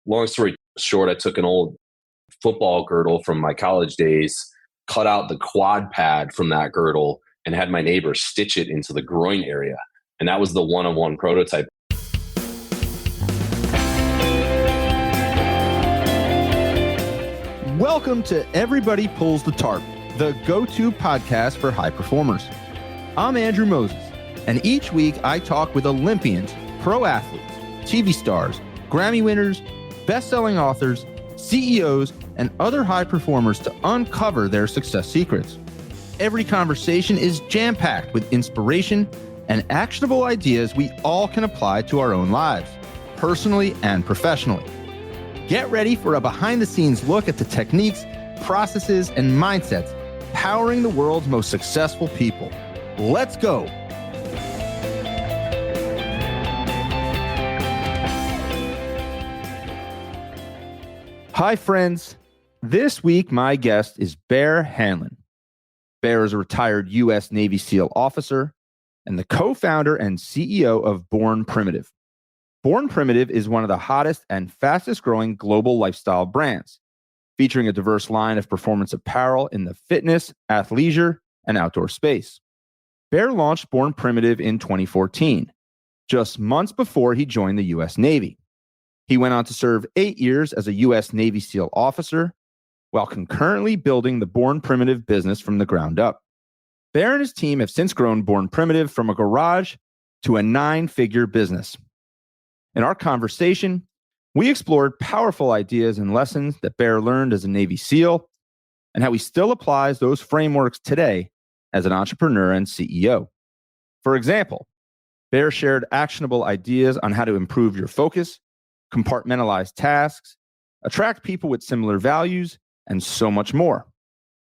long story short, I took an old football girdle from my college days, cut out the quad pad from that girdle, and had my neighbor stitch it into the groin area. And that was the one-on-one prototype. Welcome to Everybody Pulls the Tarp, the go-to podcast for high performers. I'm Andrew Moses, and each week I talk with Olympians, pro athletes, TV stars, Grammy winners, best-selling authors, CEOs, and other high performers to uncover their success secrets. Every conversation is jam-packed with inspiration and actionable ideas we all can apply to our own lives, personally and professionally. Get ready for a behind-the-scenes look at the techniques, processes, and mindsets powering the world's most successful people. Let's go. Hi, friends. This week, my guest is Bear Handlon. Bear is a retired U.S. Navy SEAL officer and the co-founder and CEO of Born Primitive. Born Primitive is one of the hottest and fastest growing global lifestyle brands, featuring a diverse line of performance apparel in the fitness, athleisure, and outdoor space. Bear launched Born Primitive in 2014, just months before he joined the U.S. Navy. He went on to serve 8 years as a U.S. Navy SEAL officer, while concurrently building the Born Primitive business from the ground up. Bear and his team have since grown Born Primitive from a garage to a 9-figure business. In our conversation, we explored powerful ideas and lessons that Bear learned as a Navy SEAL and how he still applies those frameworks today as an entrepreneur and CEO. For example, Bear shared actionable ideas on how to improve your focus, compartmentalize tasks, attract people with similar values, and so much more.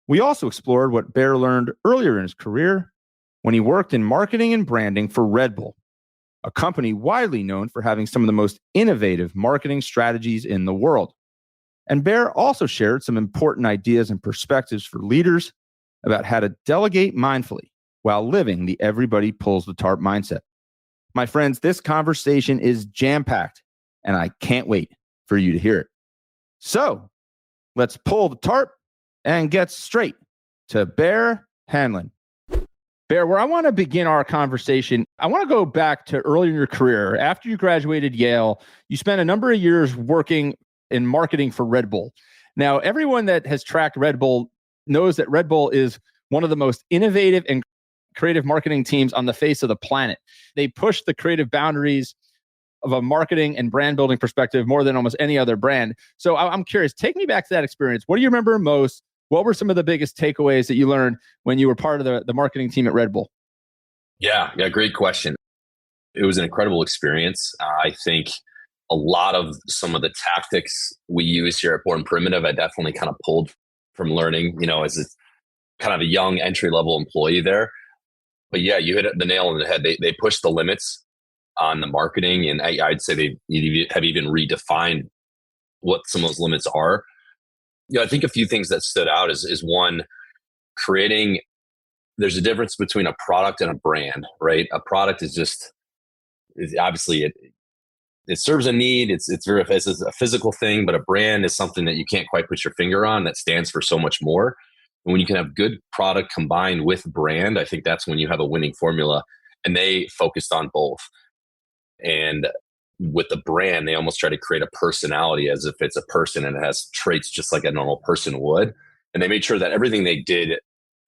We also explored what Bear learned earlier in his career when he worked in marketing and branding for Red Bull, a company widely known for having some of the most innovative marketing strategies in the world. And Bear also shared some important ideas and perspectives for leaders about how to delegate mindfully while living the everybody pulls the tarp mindset. My friends, this conversation is jam-packed, and I can't wait for you to hear it. So let's pull the tarp and get straight to Bear Handlon. Bear, where I want to begin our conversation, I want to go back to early in your career. After you graduated Yale, you spent a number of years working in marketing for Red Bull. Now, everyone that has tracked Red Bull knows that Red Bull is one of the most innovative and creative marketing teams on the face of the planet. They push the creative boundaries of a marketing and brand building perspective more than almost any other brand. So I'm curious, take me back to that experience. What do you remember most? What were some of the biggest takeaways that you learned when you were part of the marketing team at Red Bull? Yeah, great question. It was an incredible experience. I think a lot of some of the tactics we use here at Born Primitive, I definitely kind of pulled from learning, as a kind of a young entry-level employee there. But yeah, you hit the nail on the head. They pushed the limits on the marketing, and I'd say they have even redefined what some of those limits are. I think a few things that stood out is one, there's a difference between a product and a brand, right? A product is obviously it serves a need. It's a physical thing, but a brand is something that you can't quite put your finger on that stands for so much more. And when you can have good product combined with brand, I think that's when you have a winning formula. And they focused on both. And with the brand, they almost try to create a personality as if it's a person and it has traits just like a normal person would. And they made sure that everything they did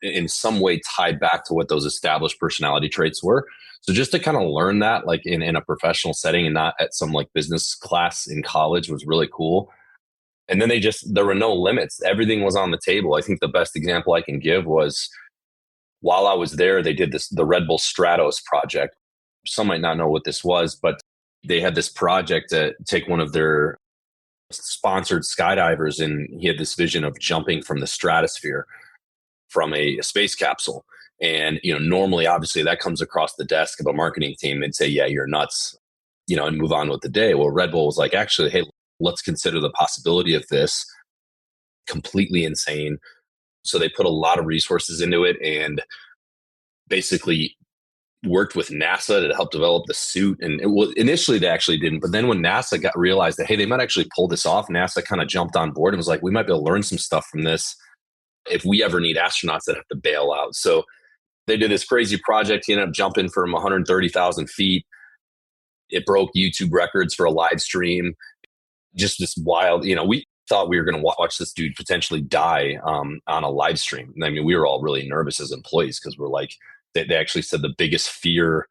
in some way tied back to what those established personality traits were. So just to kind of learn that like in a professional setting and not at some like business class in college was really cool. And then there were no limits. Everything was on the table. I think the best example I can give was while I was there, they did the Red Bull Stratos project. Some might not know what this was, but they had this project to take one of their sponsored skydivers, and he had this vision of jumping from the stratosphere from a space capsule. And, normally, obviously, that comes across the desk of a marketing team and say, yeah, you're nuts, and move on with the day. Well, Red Bull was like, actually, hey, let's consider the possibility of this. Completely insane. So they put a lot of resources into it and basically worked with NASA to help develop the suit. And initially they actually didn't, but then when NASA realized that, hey, they might actually pull this off, NASA kind of jumped on board and was like, we might be able to learn some stuff from this if we ever need astronauts that have to bail out. So they did this crazy project. He ended up jumping from 130,000 feet. It broke YouTube records for a live stream. Just this wild, we thought we were going to watch this dude potentially die on a live stream. I mean, we were all really nervous as employees because we're like, they actually said the biggest fear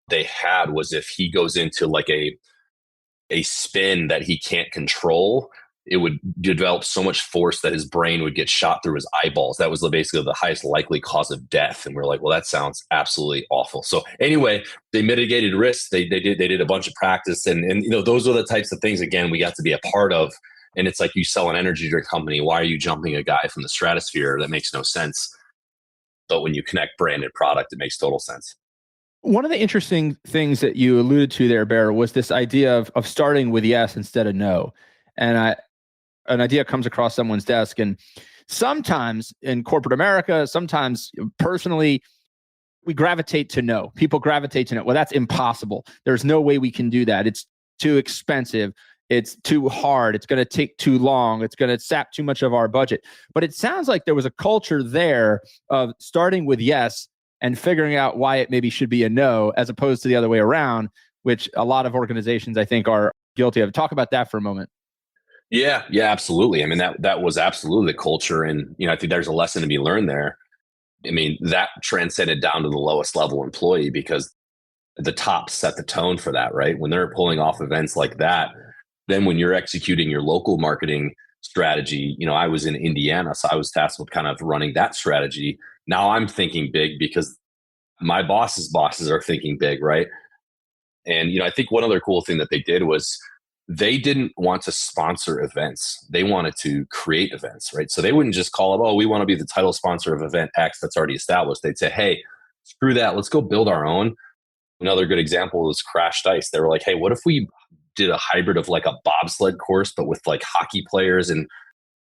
they had was if he goes into like a spin that he can't control, it would develop so much force that his brain would get shot through his eyeballs. That was basically the highest likely cause of death. And we're like, well, that sounds absolutely awful. So anyway, they mitigated risks. They did a bunch of practice, and those are the types of things, again, we got to be a part of. And it's like, you sell an energy drink company. Why are you jumping a guy from the stratosphere? That makes no sense. But when you connect branded product, it makes total sense. One of the interesting things that you alluded to there, Bear, was this idea of starting with yes instead of no. And an idea comes across someone's desk, and sometimes in corporate America, sometimes personally, we gravitate to no. People gravitate to no. Well, that's impossible. There's no way we can do that. It's too expensive. It's too hard. It's going to take too long. It's going to sap too much of our budget. But it sounds like there was a culture there of starting with yes and figuring out why it maybe should be a no, as opposed to the other way around, which a lot of organizations, I think, are guilty of. Talk about that for a moment. Yeah, absolutely. I mean, that was absolutely the culture. And, I think there's a lesson to be learned there. I mean, that transcended down to the lowest level employee, because the top set the tone for that, right? When they're pulling off events like that, then when you're executing your local marketing strategy, I was in Indiana, so I was tasked with kind of running that strategy. Now I'm thinking big because my boss's bosses are thinking big, right? And, I think one other cool thing that they did was they didn't want to sponsor events. They wanted to create events, right? So they wouldn't just call up, oh, we want to be the title sponsor of event X that's already established. They'd say, hey, screw that. Let's go build our own. Another good example was Crashed Ice. They were like, hey, what if we did a hybrid of like a bobsled course, but with like hockey players and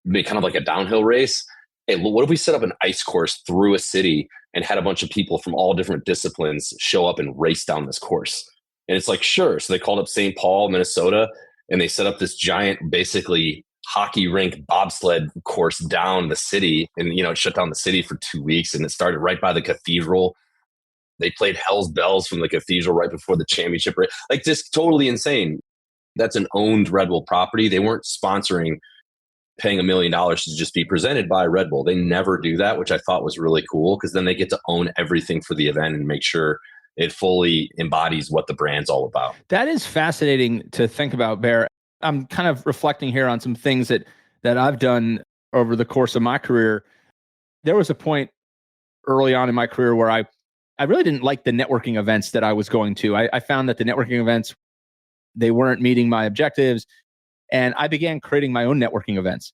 make kind of like a downhill race? Hey, what if we set up an ice course through a city and had a bunch of people from all different disciplines show up and race down this course? And it's like, sure. So they called up St. Paul, Minnesota, and they set up this giant, basically hockey rink bobsled course down the city. And, it shut down the city for 2 weeks, and it started right by the cathedral. They played Hell's Bells from the cathedral right before the championship. Like, just totally insane. That's an owned Red Bull property. They weren't sponsoring, paying $1 million to just be presented by Red Bull. They never do that, which I thought was really cool, because then they get to own everything for the event and make sure it fully embodies what the brand's all about. That is fascinating to think about, Bear. I'm kind of reflecting here on some things that I've done over the course of my career. There was a point early on in my career where I really didn't like the networking events that I was going to. I found that the networking events, they weren't meeting my objectives, and I began creating my own networking events.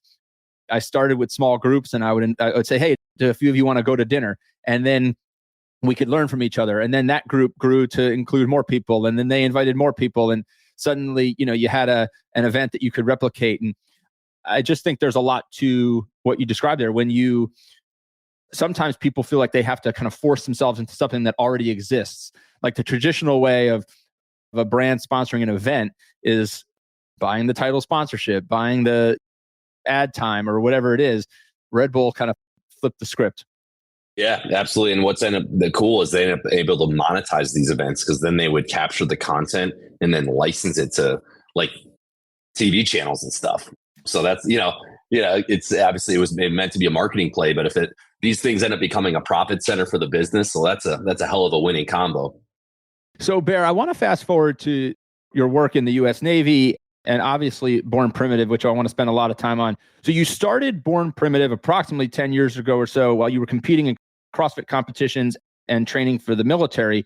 I started with small groups, and I would say, hey, do a few of you want to go to dinner? And then we could learn from each other. And then that group grew to include more people, and then they invited more people, and suddenly, you had an event that you could replicate. And I just think there's a lot to what you described there. Sometimes people feel like they have to kind of force themselves into something that already exists. Like the traditional way of a brand sponsoring an event is buying the title sponsorship, buying the ad time, or whatever it is. Red Bull kind of flipped the script. Yeah, absolutely. And what's the cool is they end up able to monetize these events, because then they would capture the content and then license it to like TV channels and stuff. So that's, it's obviously it was meant to be a marketing play, but if these things end up becoming a profit center for the business, so that's a hell of a winning combo. So Bear, I want to fast forward to your work in the U.S. Navy and obviously Born Primitive, which I want to spend a lot of time on. So you started Born Primitive approximately 10 years ago or so while you were competing in CrossFit competitions and training for the military.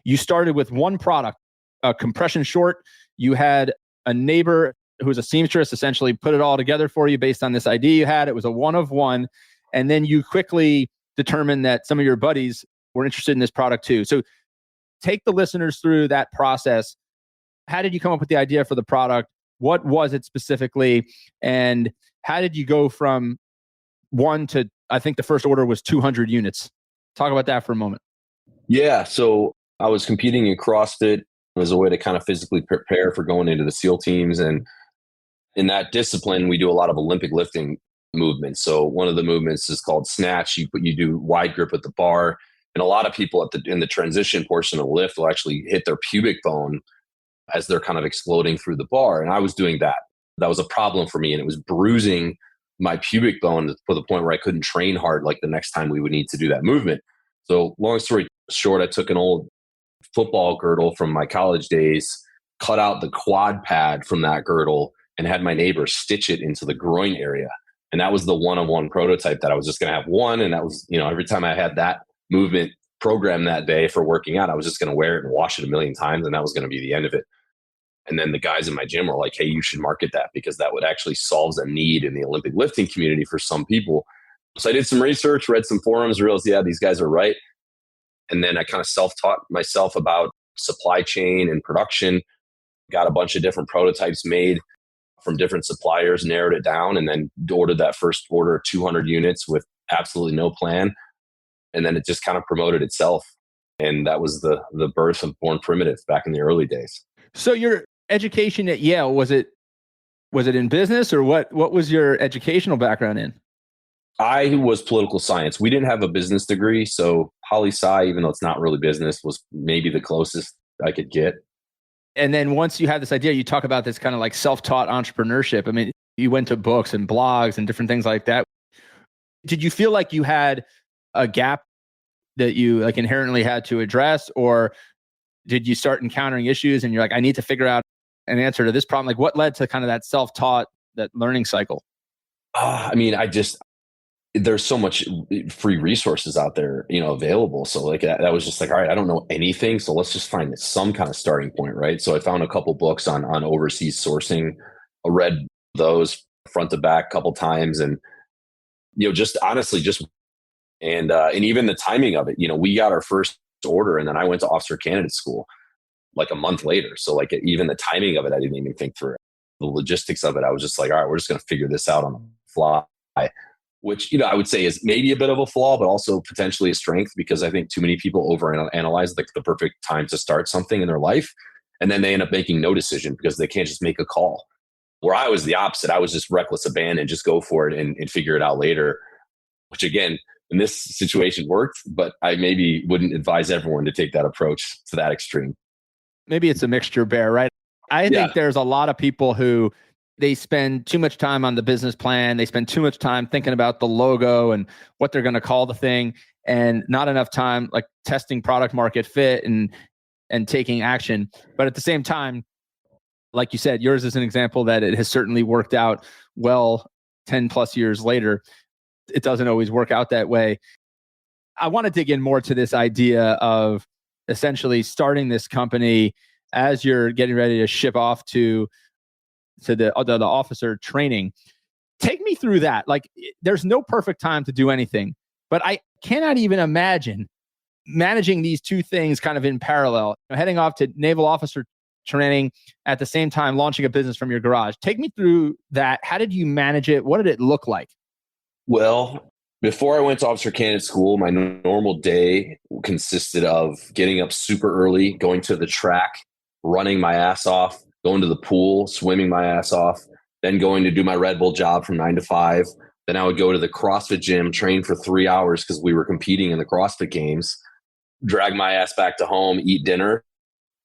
You started with one product, a compression short. You had a neighbor who was a seamstress essentially put it all together for you based on this idea you had. It was a one of one. And then you quickly determined that some of your buddies were interested in this product too. So take the listeners through that process. How did you come up with the idea for the product? What was it specifically? And how did you go from one to, I think the first order was 200 units? Talk about that for a moment. Yeah. So I was competing in CrossFit as a way to kind of physically prepare for going into the SEAL teams. And in that discipline, we do a lot of Olympic lifting movements. So one of the movements is called snatch. You do wide grip at the bar. And a lot of people in the transition portion of the lift will actually hit their pubic bone as they're kind of exploding through the bar. And I was doing that. That was a problem for me. And it was bruising my pubic bone to the point where I couldn't train hard like the next time we would need to do that movement. So long story short, I took an old football girdle from my college days, cut out the quad pad from that girdle, and had my neighbor stitch it into the groin area. And that was the one-on-one prototype that I was just going to have one. And that was, every time I had that movement program that day for working out, I was just going to wear it and wash it a million times. And that was going to be the end of it. And then the guys in my gym were like, hey, you should market that because that would actually solve a need in the Olympic lifting community for some people. So I did some research, read some forums, realized, yeah, these guys are right. And then I kind of self-taught myself about supply chain and production, got a bunch of different prototypes made from different suppliers, narrowed it down, and then ordered that first order of 200 units with absolutely no plan. And then it just kind of promoted itself. And that was the birth of Born Primitive back in the early days. So your education at Yale, was it in business, or what was your educational background in? I was political science. We didn't have a business degree. So poli-sci, even though it's not really business, was maybe the closest I could get. And then once you had this idea, you talk about this kind of like self-taught entrepreneurship. I mean, you went to books and blogs and different things like that. Did you feel like you had a gap that you like inherently had to address, or did you start encountering issues and you're like, I need to figure out an answer to this problem? Like, what led to kind of that self-taught, that learning cycle? There's so much free resources out there, available. So like that was just like, all right, I don't know anything. So let's just find some kind of starting point. Right. So I found a couple books on overseas sourcing. I read those front to back a couple times, and, just honestly, and even the timing of it, we got our first order and then I went to officer candidate school like a month later. So like even the timing of it, I didn't even think through the logistics of it. I was just like, all right, we're just going to figure this out on the fly. Which, I would say is maybe a bit of a flaw, but also potentially a strength, because I think too many people overanalyze the perfect time to start something in their life. And then they end up making no decision because they can't just make a call. Where I was the opposite. I was just reckless abandon, just go for it and figure it out later, which again, in this situation worked, but I maybe wouldn't advise everyone to take that approach to that extreme. Maybe it's a mixture, Bear, right? I think there's a lot of people who they spend too much time on the business plan. They spend too much time thinking about the logo and what they're going to call the thing, and not enough time like testing product market fit and taking action. But at the same time, like you said, yours is an example that it has certainly worked out well 10 plus years later. It doesn't always work out that way. I want to dig in more to this idea of essentially starting this company as you're getting ready to ship off to the officer training. Take me through that. Like, there's no perfect time to do anything, but I cannot even imagine managing these two things kind of in parallel, heading off to naval officer training at the same time, launching a business from your garage. Take me through that. How did you manage it? What did it look like? Well, before I went to officer candidate school, my normal day consisted of getting up super early, going to the track, running my ass off, going to the pool, swimming my ass off, then going to do my Red Bull job from 9 to 5. Then I would go to the CrossFit gym, train for 3 hours because we were competing in the CrossFit games, drag my ass back to home, eat dinner.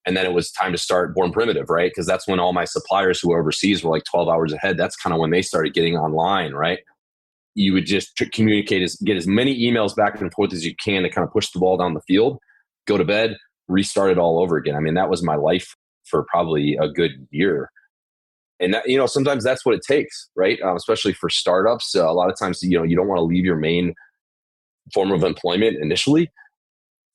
And then it was time to start Born Primitive, right? Because that's when all my suppliers who were overseas were like 12 hours ahead. That's kind of when they started getting online, right? You would just communicate, get as many emails back and forth as you can to kind of push the ball down the field, go to bed, restart it all over again. I mean, that was my life for probably a good year. And that, sometimes that's what it takes, right? Especially for startups. A lot of times, you don't want to leave your main form of employment initially.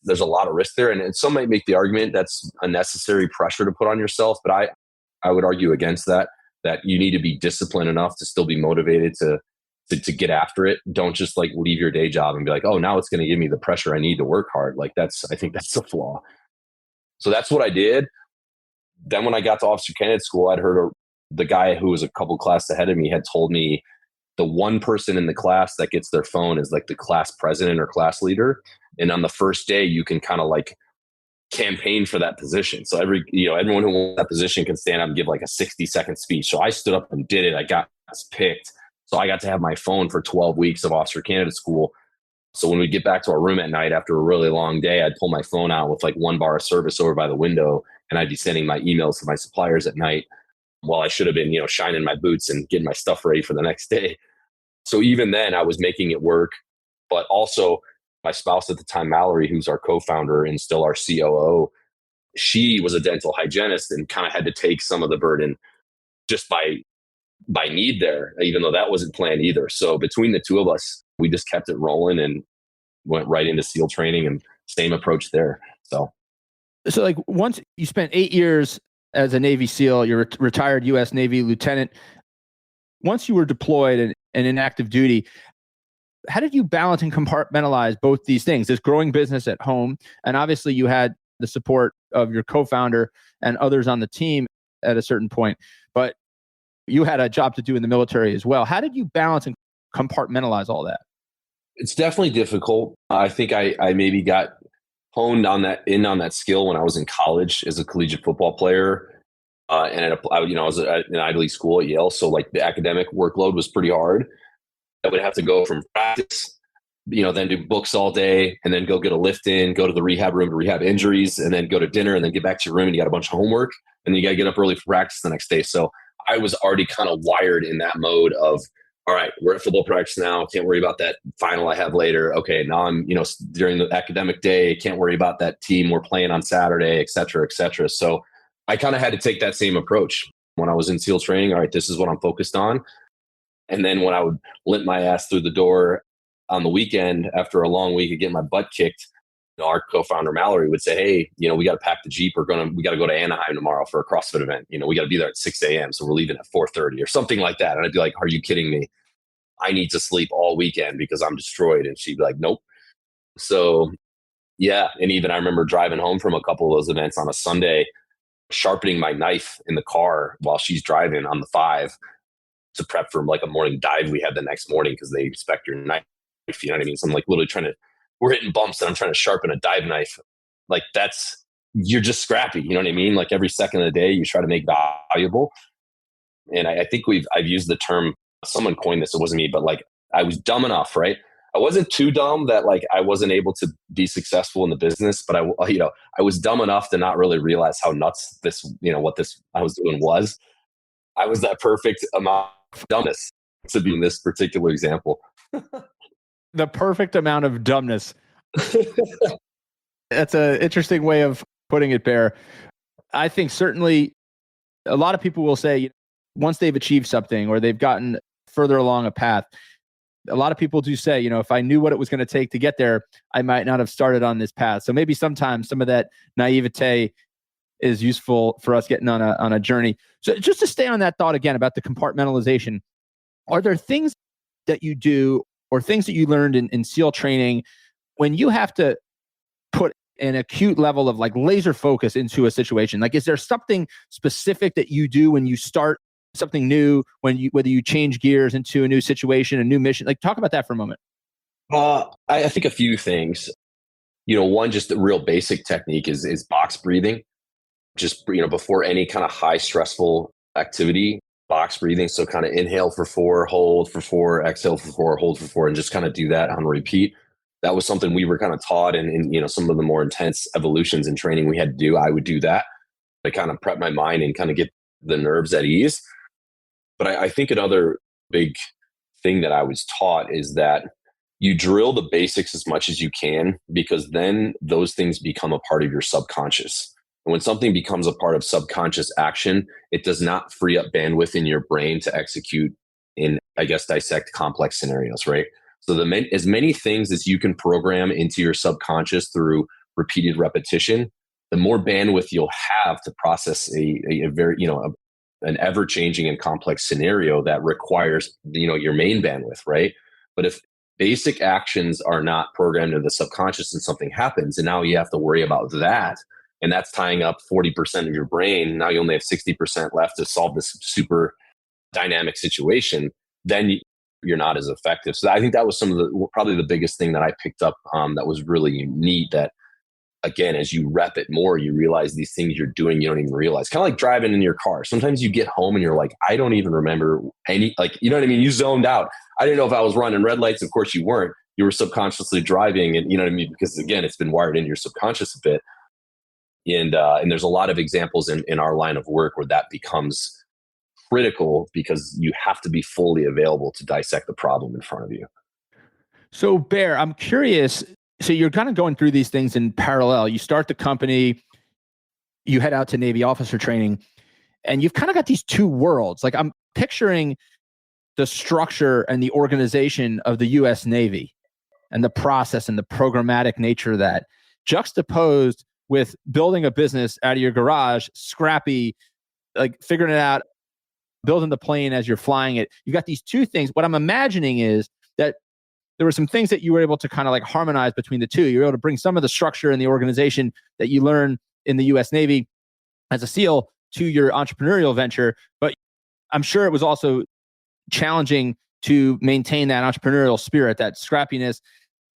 There's a lot of risk there. And some might make the argument that's unnecessary pressure to put on yourself. But I would argue against that you need to be disciplined enough to still be motivated to get after it. Don't just like leave your day job and be like, oh, now it's going to give me the pressure I need to work hard. Like I think that's the flaw. So that's what I did. Then when I got to officer candidate school, I'd heard the guy who was a couple classes ahead of me had told me the one person in the class that gets their phone is like the class president or class leader. And on the first day, you can kind of like campaign for that position. So everyone who wants that position can stand up and give like a 60-second speech. So I stood up and did it. I got picked. So I got to have my phone for 12 weeks of officer candidate school. So when we get back to our room at night after a really long day, I'd pull my phone out with like 1 bar of service over by the window, and I'd be sending my emails to my suppliers at night while I should have been, shining my boots and getting my stuff ready for the next day. So even then I was making it work, but also my spouse at the time, Mallory, who's our co-founder and still our COO, she was a dental hygienist and kind of had to take some of the burden just by need there, even though that wasn't planned either. So between the two of us, we just kept it rolling and went right into SEAL training, and same approach there. So like once you spent 8 years as a Navy SEAL, you're a retired U.S. Navy lieutenant. Once you were deployed and in active duty, how did you balance and compartmentalize both these things? This growing business at home, and obviously you had the support of your co-founder and others on the team at a certain point, but you had a job to do in the military as well. How did you balance and compartmentalize all that? It's definitely difficult. I think I maybe got honed on that skill when I was in college as a collegiate football player. And I was at an Ivy League school at Yale. So like the academic workload was pretty hard. I would have to go from practice, then do books all day, and then go get a lift in, go to the rehab room to rehab injuries, and then go to dinner, and then get back to your room, and you got a bunch of homework, and then you got to get up early for practice the next day. So I was already kind of wired in that mode of, all right, we're at football practice now. Can't worry about that final I have later. Okay, now I'm, during the academic day, can't worry about that team we're playing on Saturday, et cetera, et cetera. So I kind of had to take that same approach when I was in SEAL training. All right, this is what I'm focused on. And then when I would limp my ass through the door on the weekend after a long week of getting my butt kicked, our co-founder Mallory would say, hey, we got to pack the Jeep. We got to go to Anaheim tomorrow for a CrossFit event. We got to be there at 6 a.m. So we're leaving at 4:30 or something like that. And I'd be like, are you kidding me? I need to sleep all weekend because I'm destroyed. And she'd be like, nope. So yeah. And even I remember driving home from a couple of those events on a Sunday, sharpening my knife in the car while she's driving on the 5 to prep for like a morning dive we had the next morning because they inspect your knife. You know what I mean? So I'm like literally we're hitting bumps and I'm trying to sharpen a dive knife. Like you're just scrappy. You know what I mean? Like every second of the day you try to make valuable. And I think I've used the term, someone coined this, it wasn't me, but like I was dumb enough, right? I wasn't too dumb that like I wasn't able to be successful in the business, but I was dumb enough to not really realize how nuts what I was doing was. I was that perfect amount of dumbness to be in this particular example. The perfect amount of dumbness. That's an interesting way of putting it, Bear. I think certainly a lot of people will say once they've achieved something or they've gotten further along a path, a lot of people do say, if I knew what it was going to take to get there, I might not have started on this path. So maybe sometimes some of that naivete is useful for us getting on a journey. So just to stay on that thought again about the compartmentalization, are there things that you do or things that you learned in SEAL training when you have to put an acute level of like laser focus into a situation? Like, is there something specific that you do when you start something new, whether you change gears into a new situation, a new mission? Like, talk about that for a moment. I think a few things. One just the real basic technique is box breathing. Just before any kind of high stressful activity, box breathing. So kind of inhale for 4, hold for 4, exhale for 4, hold for 4, and just kind of do that on repeat. That was something we were kind of taught in some of the more intense evolutions in training we had to do. I would do that to kind of prep my mind and kind of get the nerves at ease. But I think another big thing that I was taught is that you drill the basics as much as you can, because then those things become a part of your subconscious. And when something becomes a part of subconscious action, it does not free up bandwidth in your brain to execute in, dissect complex scenarios, right? So as many things as you can program into your subconscious through repeated repetition, the more bandwidth you'll have to process a very, an ever-changing and complex scenario that requires, your main bandwidth, right? But if basic actions are not programmed into the subconscious and something happens, and now you have to worry about that, and that's tying up 40% of your brain. Now you only have 60% left to solve this super dynamic situation. Then you're not as effective. So I think that was probably the biggest thing that I picked up that was really neat, that again, as you rep it more, you realize these things you're doing, you don't even realize. Kind of like driving in your car. Sometimes you get home and you're like, I don't even remember any, like, you know what I mean? You zoned out. I didn't know if I was running red lights. Of course you weren't. You were subconsciously driving, and you know what I mean? Because again, it's been wired into your subconscious a bit. And there's a lot of examples in our line of work where that becomes critical because you have to be fully available to dissect the problem in front of you. So Bear, I'm curious. So you're kind of going through these things in parallel. You start the company, you head out to Navy officer training, and you've kind of got these two worlds. Like I'm picturing the structure and the organization of the US Navy and the process and the programmatic nature of that, juxtaposed with building a business out of your garage, scrappy, like figuring it out, building the plane as you're flying it. You've got these two things. What I'm imagining is that there were some things that you were able to kind of like harmonize between the two. You were able to bring some of the structure and the organization that you learn in the US Navy as a SEAL to your entrepreneurial venture. But I'm sure it was also challenging to maintain that entrepreneurial spirit, that scrappiness,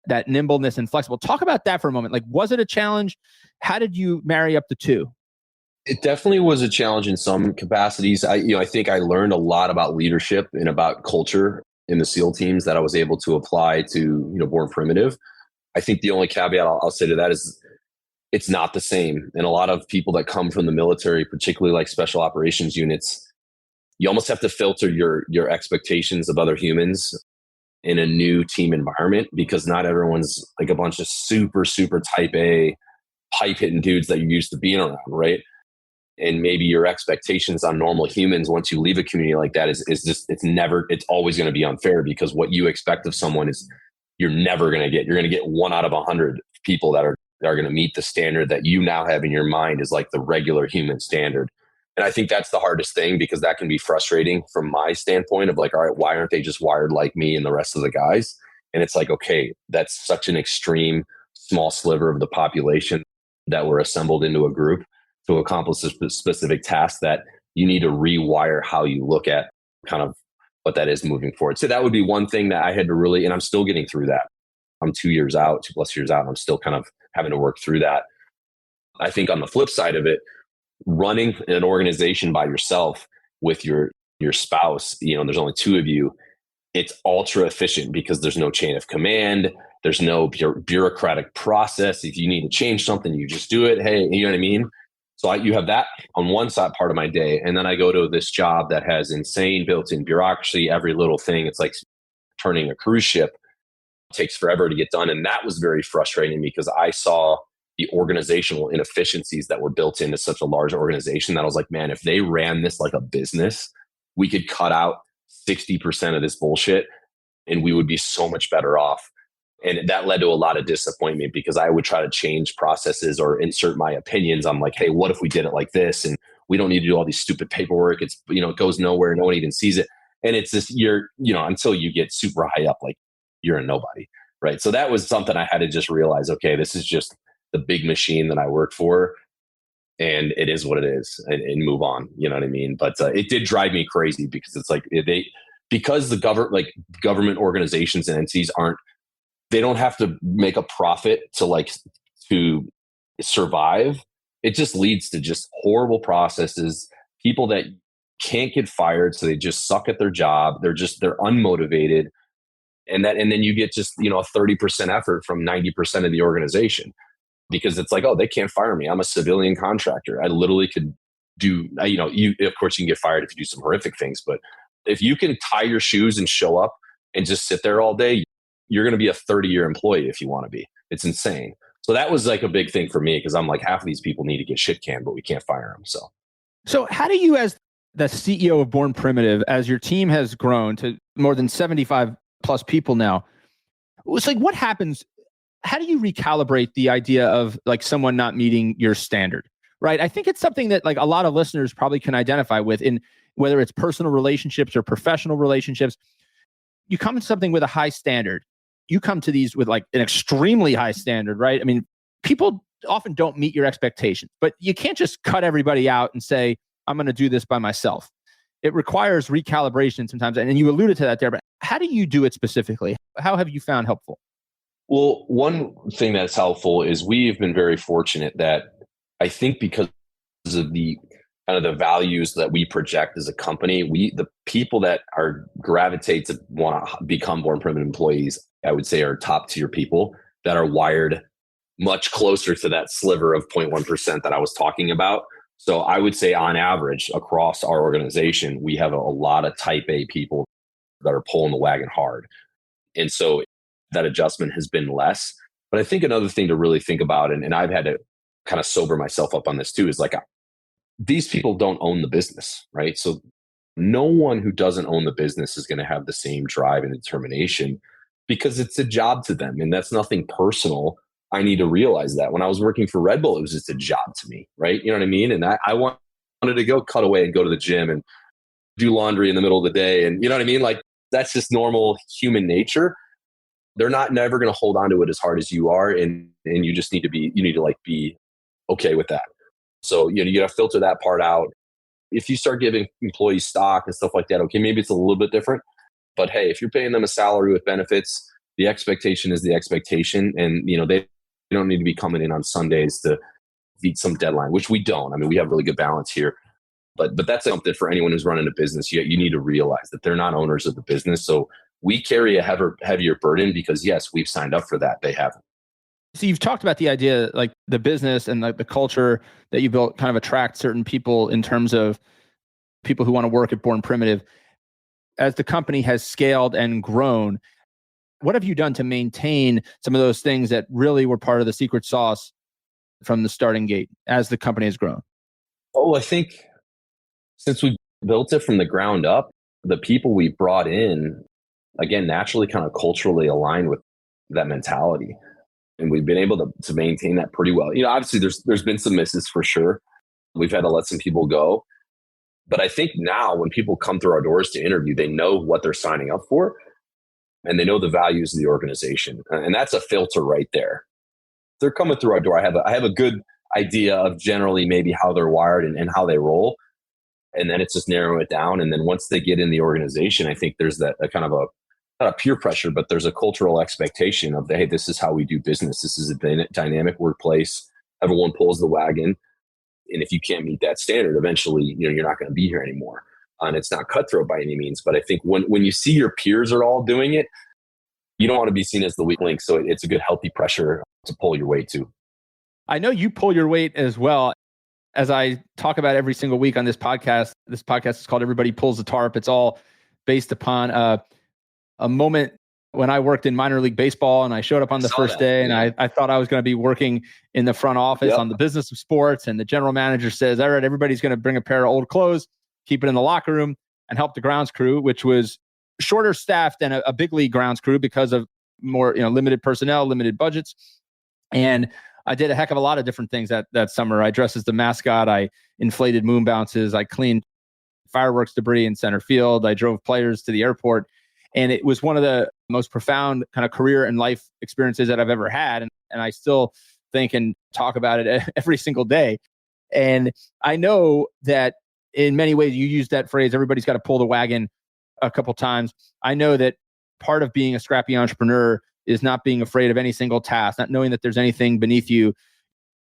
that nimbleness and flexible. Talk about that for a moment. Like, was it a challenge? How did you marry up the two? It definitely was a challenge in some capacities. I think I learned a lot about leadership and about culture in the SEAL teams that I was able to apply to, Born Primitive. I think the only caveat I'll say to that is it's not the same. And a lot of people that come from the military, particularly like special operations units, you almost have to filter your expectations of other humans in a new team environment, because not everyone's like a bunch of super, super type A pipe hitting dudes that you're used to being around, right? And maybe your expectations on normal humans once you leave a community like that is just, it's always going to be unfair, because what you expect of someone is you're going to get 1 out of 100 people that are going to meet the standard that you now have in your mind is like the regular human standard. And I think that's the hardest thing, because that can be frustrating from my standpoint of like, all right, why aren't they just wired like me and the rest of the guys? And it's like, okay, that's such an extreme small sliver of the population that were assembled into a group to accomplish a specific task that you need to rewire how you look at kind of what that is moving forward. So that would be one thing that I had to really, and I'm still getting through that. I'm 2+ years out, and I'm still kind of having to work through that. I think on the flip side of it, running an organization by yourself with your spouse, there's only 2 of you. It's ultra efficient because there's no chain of command. There's no bureaucratic process. If you need to change something, you just do it. Hey, you know what I mean? So you have that on one side part of my day. And then I go to this job that has insane built-in bureaucracy, every little thing. It's like turning a cruise ship. It takes forever to get done. And that was very frustrating because I saw the organizational inefficiencies that were built into such a large organization that I was like, man, if they ran this like a business, we could cut out 60% of this bullshit and we would be so much better off. And that led to a lot of disappointment because I would try to change processes or insert my opinions. I'm like, hey, what if we did it like this? And we don't need to do all these stupid paperwork. It's, it goes nowhere. No one even sees it. And it's this, until you get super high up, like you're a nobody. Right. So that was something I had to just realize, okay, this is just the big machine that I work for. And it is what it is, and move on. You know what I mean? But it did drive me crazy because it's like because the government organizations and entities they don't have to make a profit to survive. It just leads to just horrible processes, people that can't get fired. So they just suck at their job. They're unmotivated. And then you get just, a 30% effort from 90% of the organization, because it's like, oh, they can't fire me. I'm a civilian contractor. I literally could do, of course you can get fired if you do some horrific things, but if you can tie your shoes and show up and just sit there all day, you're going to be a 30-year employee if you want to be. It's insane. So that was like a big thing for me, because I'm like, half of these people need to get shit canned, but we can't fire them. So how do you, as the CEO of Born Primitive, as your team has grown to more than 75 plus people now, it's like, what happens? How do you recalibrate the idea of like someone not meeting your standard, right? I think it's something that like a lot of listeners probably can identify with, in whether it's personal relationships or professional relationships. You come to something with a high standard. You come to these with like an extremely high standard, right? I mean, people often don't meet your expectations, but you can't just cut everybody out and say, I'm going to do this by myself. It requires recalibration sometimes. And you alluded to that there, but how do you do it specifically? How have you found helpful? Well, one thing that's helpful is we've been very fortunate that I think because of the kind of the values that we project as a company, the people that are gravitate to want to become born primitive employees, I would say are top tier people that are wired much closer to that sliver of 0.1% that I was talking about. So I would say on average across our organization, we have a lot of type A people that are pulling the wagon hard. And so that adjustment has been less. But I think another thing to really think about, and I've had to kind of sober myself up on this too, is like these people don't own the business, right? So no one who doesn't own the business is going to have the same drive and determination because it's a job to them. And that's nothing personal. I need to realize that when I was working for Red Bull, it was just a job to me, right? You know what I mean? And I wanted to go cut away and go to the gym and do laundry in the middle of the day. And you know what I mean? Like that's just normal human nature. They're not never going to hold on to it as hard as you are. And you just need to be okay with that. So, you got to filter that part out. If you start giving employees stock and stuff like that, okay, maybe it's a little bit different. But hey, if you're paying them a salary with benefits, the expectation is the expectation. And, they don't need to be coming in on Sundays to beat some deadline, which we don't. I mean, we have really good balance here. But that's something for anyone who's running a business. You need to realize that they're not owners of the business. So we carry a heavier burden because, yes, we've signed up for that. They haven't. So you've talked about the idea, like the business and the culture that you built kind of attract certain people in terms of people who want to work at Born Primitive. As the company has scaled and grown, what have you done to maintain some of those things that really were part of the secret sauce from the starting gate as the company has grown? Oh, I think since we built it from the ground up, the people we brought in, again, naturally kind of culturally aligned with that mentality. And we've been able to maintain that pretty well. Obviously there's been some misses for sure. We've had to let some people go. But I think now when people come through our doors to interview, they know what they're signing up for and they know the values of the organization. And that's a filter right there. They're coming through our door. I have a good idea of generally maybe how they're wired and how they roll. And then it's just narrowing it down. And then once they get in the organization, I think there's that kind of not a peer pressure, but there's a cultural expectation of, hey, this is how we do business. This is a dynamic workplace. Everyone pulls the wagon. And if you can't meet that standard, eventually, you're not going to be here anymore. And it's not cutthroat by any means. But I think when you see your peers are all doing it, you don't want to be seen as the weak link. So it's a good, healthy pressure to pull your weight to. I know you pull your weight as well. As I talk about every single week on this podcast is called Everybody Pulls the Tarp. It's all based upon a moment when I worked in minor league baseball and I showed up on the first day and I thought I was going to be working in the front office on the business of sports. And the general manager says, all right, everybody's going to bring a pair of old clothes, keep it in the locker room and help the grounds crew, which was shorter staffed than a big league grounds crew because of more, limited personnel, limited budgets. And I did a heck of a lot of different things that summer. I dressed as the mascot. I inflated moon bounces. I cleaned fireworks debris in center field. I drove players to the airport. And it was one of the most profound kind of career and life experiences that I've ever had. And I still think and talk about it every single day. And I know that in many ways you use that phrase, everybody's got to pull the wagon a couple times. I know that part of being a scrappy entrepreneur is not being afraid of any single task, not knowing that there's anything beneath you.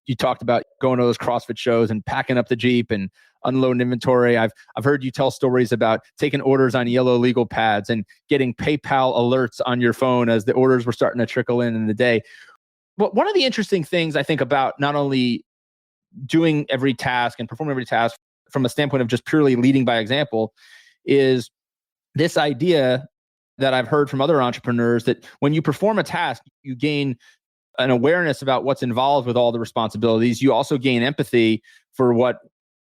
You talked about going to those CrossFit shows and packing up the Jeep and unloading inventory. I've heard you tell stories about taking orders on yellow legal pads and getting PayPal alerts on your phone as the orders were starting to trickle in the day. But one of the interesting things I think about not only doing every task and performing every task from a standpoint of just purely leading by example is this idea that I've heard from other entrepreneurs that when you perform a task, you gain an awareness about what's involved with all the responsibilities. You also gain empathy for what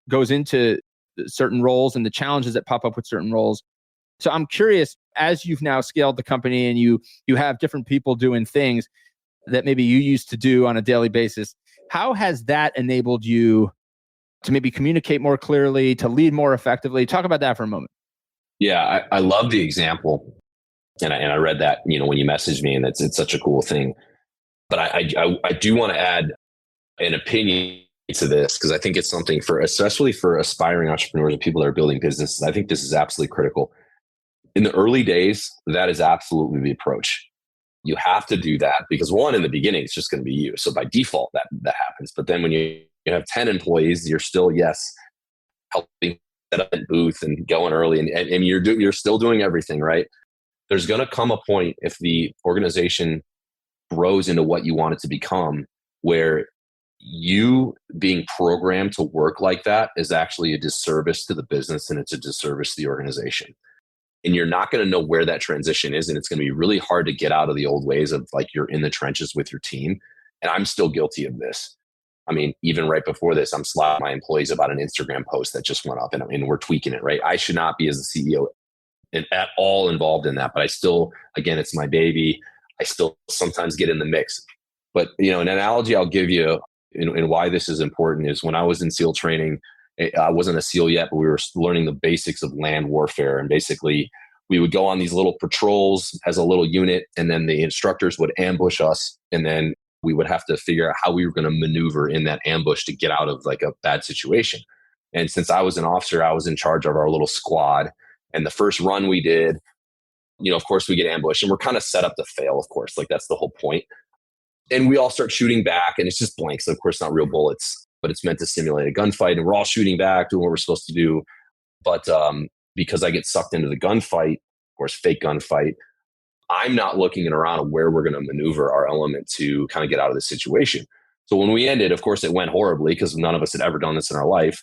goes into certain roles and the challenges that pop up with certain roles. So I'm curious, as you've now scaled the company and you have different people doing things that maybe you used to do on a daily basis, how has that enabled you to maybe communicate more clearly, to lead more effectively? Talk about that for a moment. Yeah, I love the example. And I read that, when you messaged me, and it's such a cool thing. But I do want to add an opinion to this because I think it's something especially for aspiring entrepreneurs and people that are building businesses. I think this is absolutely critical. In the early days, that is absolutely the approach. You have to do that because one, in the beginning, it's just going to be you. So by default, that happens. But then when you have 10 employees, you're still, yes, helping set up a booth and going early, and you're still doing everything, right? There's going to come a point if the organization grows into what you want it to become, where you being programmed to work like that is actually a disservice to the business and it's a disservice to the organization. And you're not going to know where that transition is. And it's going to be really hard to get out of the old ways of like you're in the trenches with your team. And I'm still guilty of this. I mean, even right before this, I'm slapping my employees about an Instagram post that just went up and we're tweaking it, right? I should not be, as the CEO, at all involved in that. But I still, again, it's my baby. I still sometimes get in the mix. But, an analogy I'll give you and why this is important is when I was in SEAL training, I wasn't a SEAL yet, but we were learning the basics of land warfare. And basically, we would go on these little patrols as a little unit, and then the instructors would ambush us. And then we would have to figure out how we were going to maneuver in that ambush to get out of like a bad situation. And since I was an officer, I was in charge of our little squad. And the first run we did, of course, we get ambushed and we're kind of set up to fail, of course. Like that's the whole point. And we all start shooting back, and it's just blanks. Of course, not real bullets, but it's meant to simulate a gunfight. And we're all shooting back, doing what we're supposed to do. But because I get sucked into the gunfight, of course, fake gunfight, I'm not looking around at where we're going to maneuver our element to kind of get out of the situation. So when we ended, of course, it went horribly because none of us had ever done this in our life.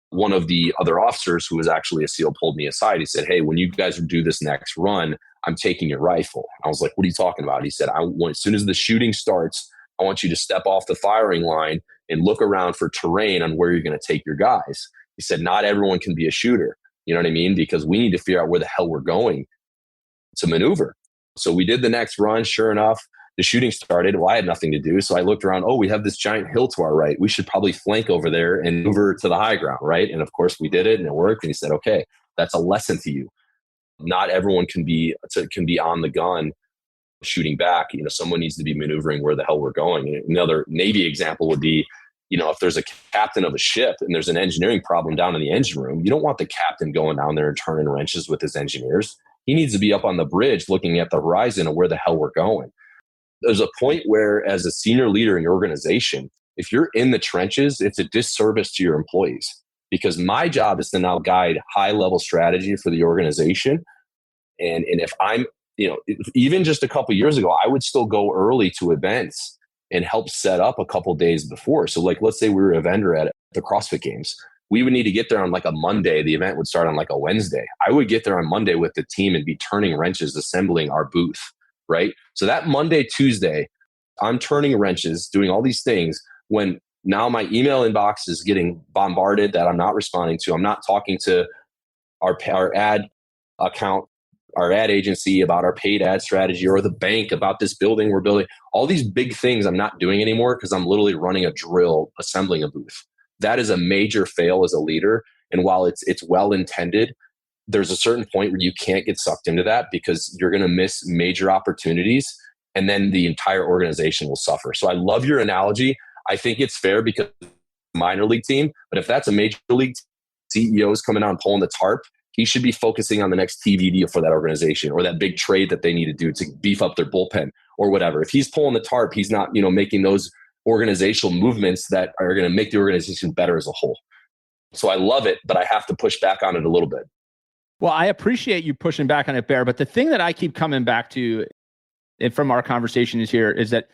One of the other officers who was actually a SEAL pulled me aside. He said, "Hey, when you guys do this next run, I'm taking your rifle." I was like, "What are you talking about?" He said, as soon as the shooting starts, I want you to step off the firing line and look around for terrain on where you're going to take your guys. He said, not everyone can be a shooter. You know what I mean? Because we need to figure out where the hell we're going to maneuver. So we did the next run. Sure enough, the shooting started. Well, I had nothing to do. So I looked around. Oh, we have this giant hill to our right. We should probably flank over there and move over to the high ground, right? And of course we did it and it worked. And he said, okay, that's a lesson to you. Not everyone can be on the gun shooting back. Someone needs to be maneuvering where the hell we're going. And another Navy example would be, if there's a captain of a ship and there's an engineering problem down in the engine room, you don't want the captain going down there and turning wrenches with his engineers. He needs to be up on the bridge looking at the horizon of where the hell we're going. There's a point where, as a senior leader in your organization, if you're in the trenches, it's a disservice to your employees, because my job is to now guide high level strategy for the organization. And if I'm, even just a couple of years ago, I would still go early to events and help set up a couple days before. So like, let's say we were a vendor at the CrossFit Games. We would need to get there on like a Monday. The event would start on like a Wednesday. I would get there on Monday with the team and be turning wrenches, assembling our booth, right? So that Monday, Tuesday, I'm turning wrenches, doing all these things when now my email inbox is getting bombarded that I'm not responding to. I'm not talking to our ad account, our ad agency about our paid ad strategy, or the bank about this building we're building. All these big things I'm not doing anymore because I'm literally running a drill, assembling a booth. That is a major fail as a leader. And while it's well intended, there's a certain point where you can't get sucked into that because you're going to miss major opportunities, and then the entire organization will suffer. So I love your analogy. I think it's fair because it's a minor league team, but if that's a major league CEO is coming out and pulling the tarp, he should be focusing on the next TV deal for that organization or that big trade that they need to do to beef up their bullpen or whatever. If he's pulling the tarp, he's not, making those organizational movements that are going to make the organization better as a whole. So I love it, but I have to push back on it a little bit. Well, I appreciate you pushing back on it, Bear. But the thing that I keep coming back to and from our conversation is that,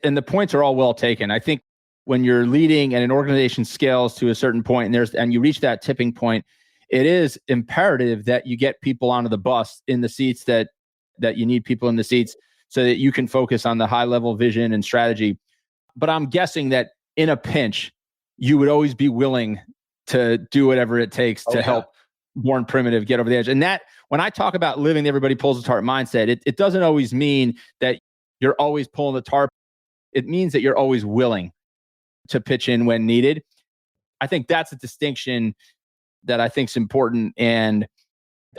and the points are all well taken. I think when you're leading and an organization scales to a certain point and you reach that tipping point, it is imperative that you get people onto the bus in the seats that you need people in the seats so that you can focus on the high level vision and strategy. But I'm guessing that in a pinch, you would always be willing to do whatever it takes to help Born Primitive get over the edge. And that, when I talk about living the everybody pulls the tarp mindset, it doesn't always mean that you're always pulling the tarp. It means that you're always willing to pitch in when needed. I think that's a distinction that I think is important. And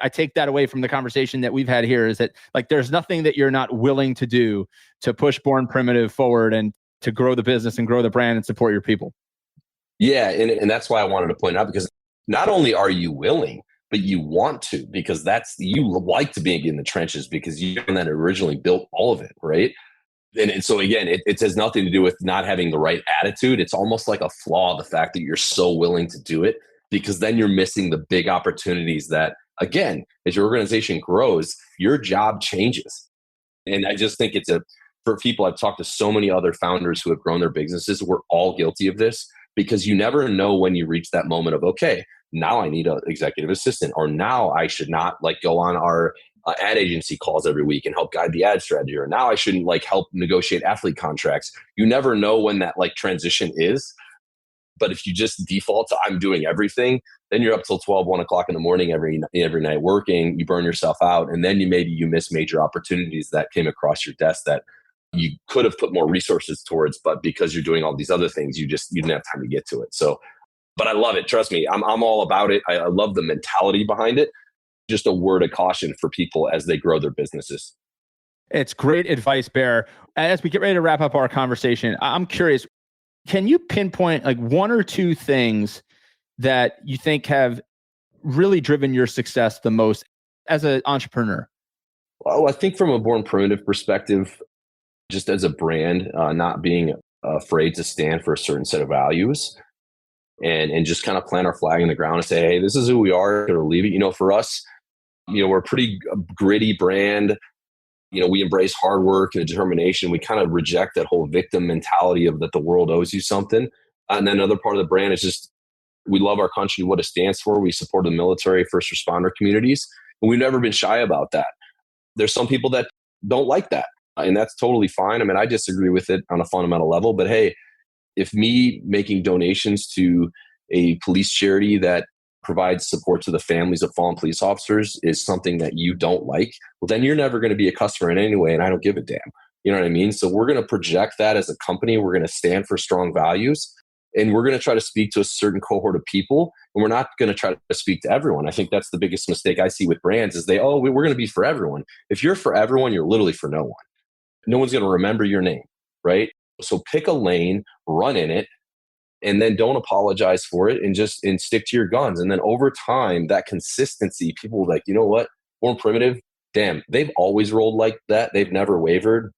I take that away from the conversation that we've had here, is that like, there's nothing that you're not willing to do to push Born Primitive forward and to grow the business and grow the brand and support your people. Yeah. And that's why I wanted to point out, because not only are you willing, but you want to, because you like to be in the trenches because you're the one that originally built all of it, right? And so again, it has nothing to do with not having the right attitude. It's almost like a flaw, the fact that you're so willing to do it, because then you're missing the big opportunities that, again, as your organization grows, your job changes. And I just think for people, I've talked to so many other founders who have grown their businesses. We're all guilty of this, because you never know when you reach that moment of, okay, now I need an executive assistant, or now I should not go on our ad agency calls every week and help guide the ad strategy, or now I shouldn't help negotiate athlete contracts. You never know when that transition is. But if you just default to I'm doing everything, then you're up till 12, 1 o'clock in the morning every night working. You burn yourself out, and then you miss major opportunities that came across your desk that you could have put more resources towards, but because you're doing all these other things, you didn't have time to get to it. So, but I love it. Trust me, I'm all about it. I love the mentality behind it. Just a word of caution for people as they grow their businesses. It's great advice, Bear. As we get ready to wrap up our conversation, I'm curious, can you pinpoint one or two things that you think have really driven your success the most as an entrepreneur? Well, I think from a Born Primitive perspective, just as a brand, not being afraid to stand for a certain set of values, and just kind of plant our flag in the ground and say, hey, this is who we are, or leave it. For us, we're a pretty gritty brand. We embrace hard work and determination. We kind of reject that whole victim mentality of that the world owes you something. And then another part of the brand is just, we love our country, what it stands for. We support the military, first responder communities, and we've never been shy about that. There's some people that don't like that, and that's totally fine. I mean, I disagree with it on a fundamental level, but hey, if me making donations to a police charity that provides support to the families of fallen police officers is something that you don't like, well, then you're never going to be a customer in any way, and I don't give a damn. You know what I mean? So we're going to project that as a company. We're going to stand for strong values, and we're going to try to speak to a certain cohort of people, and we're not going to try to speak to everyone. I think that's the biggest mistake I see with brands is we're going to be for everyone. If you're for everyone, you're literally for no one. No one's going to remember your name, right? So pick a lane, run in it, and then don't apologize for it, and stick to your guns. And then over time, that consistency, people will be like, you know what? Born Primitive, damn, they've always rolled like that. They've never wavered.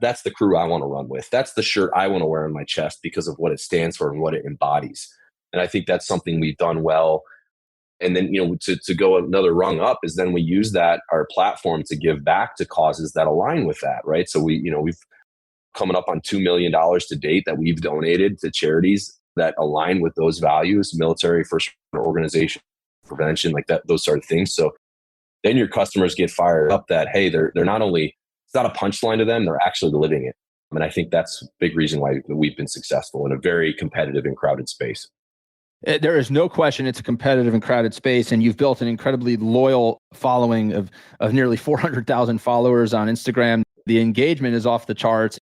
That's the crew I want to run with. That's the shirt I want to wear on my chest because of what it stands for and what it embodies. And I think that's something we've done well. And then, to go another rung up is then we use our platform to give back to causes that align with that, right? So we've coming up on $2 million to date that we've donated to charities that align with those values, military, first organization, prevention, like that, those sort of things. So then your customers get fired up that, hey, they're not only, it's not a punchline to them, they're actually living it. And I think that's a big reason why we've been successful in a very competitive and crowded space. There is no question it's a competitive and crowded space, and you've built an incredibly loyal following of nearly 400,000 followers on Instagram. The engagement is off the charts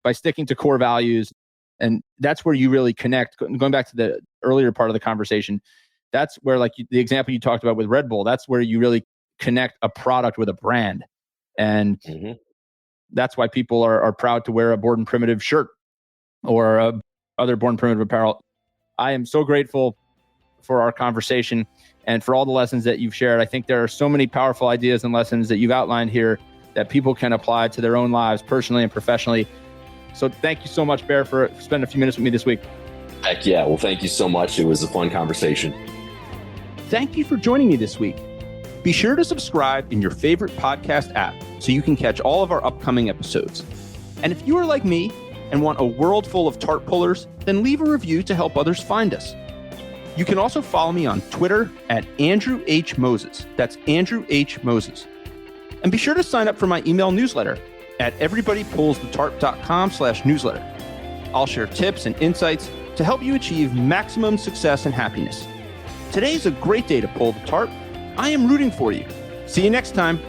by sticking to core values, and that's where you really connect. Going back to the earlier part of the conversation, that's where the example you talked about with Red Bull, that's where you really connect a product with a brand. And that's why people are proud to wear a Born Primitive shirt or other Born Primitive apparel. I am so grateful for our conversation and for all the lessons that you've shared. I think there are so many powerful ideas and lessons that you've outlined here that people can apply to their own lives, personally and professionally. So thank you so much, Bear, for spending a few minutes with me this week. Heck yeah. Well, thank you so much. It was a fun conversation. Thank you for joining me this week. Be sure to subscribe in your favorite podcast app so you can catch all of our upcoming episodes. And if you are like me and want a world full of tarp pullers, then leave a review to help others find us. You can also follow me on Twitter at Andrew H. Moses. That's Andrew H. Moses. And be sure to sign up for my email newsletter at everybodypullsthetarp.com/newsletter. I'll share tips and insights to help you achieve maximum success and happiness. Today's a great day to pull the tarp. I am rooting for you. See you next time.